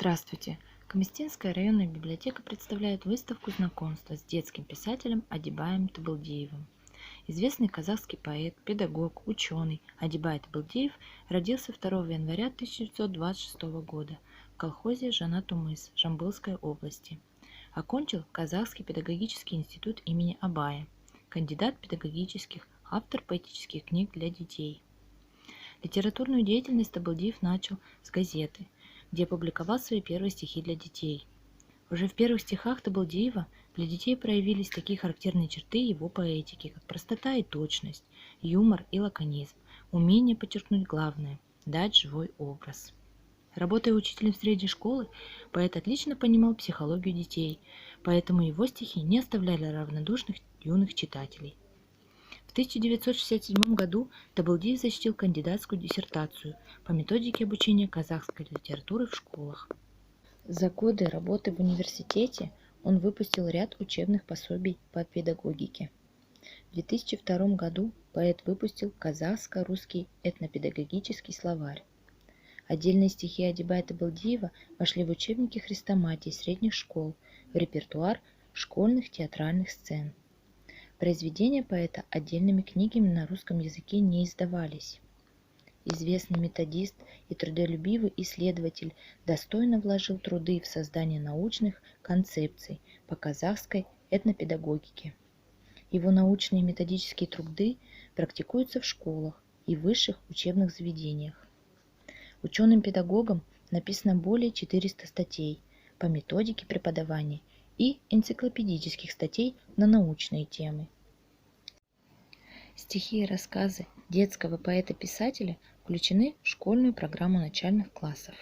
Здравствуйте! Камыстинская районная библиотека представляет выставку знакомства с детским писателем Адибаем Табылдиевым. Известный казахский поэт, педагог, ученый Адибай Табылдиев родился 2 января 1926 года в колхозе Жанат-Умыс Жамбылской области. Окончил Казахский педагогический институт имени Абая, кандидат педагогических, автор поэтических книг для детей. Литературную деятельность Табылдиев начал с газеты, где опубликовал свои первые стихи для детей. Уже в первых стихах Табылдиева для детей проявились такие характерные черты его поэтики, как простота и точность, юмор и лаконизм, умение подчеркнуть главное – дать живой образ. Работая учителем в средней школе, поэт отлично понимал психологию детей, поэтому его стихи не оставляли равнодушных юных читателей. В 1967 году Табылдиев защитил кандидатскую диссертацию по методике обучения казахской литературы в школах. За годы работы в университете он выпустил ряд учебных пособий по педагогике. В 2002 году поэт выпустил казахско-русский этнопедагогический словарь. Отдельные стихи Адибая Табылдиева вошли в учебники хрестоматии средних школ, в репертуар школьных театральных сцен. Произведения поэта отдельными книгами на русском языке не издавались. Известный методист и трудолюбивый исследователь достойно вложил труды в создание научных концепций по казахской этнопедагогике. Его научные и методические труды практикуются в школах и высших учебных заведениях. Ученым-педагогам написано более 400 статей по методике преподавания и энциклопедических статей на научные темы. Стихи и рассказы детского поэта-писателя включены в школьную программу начальных классов.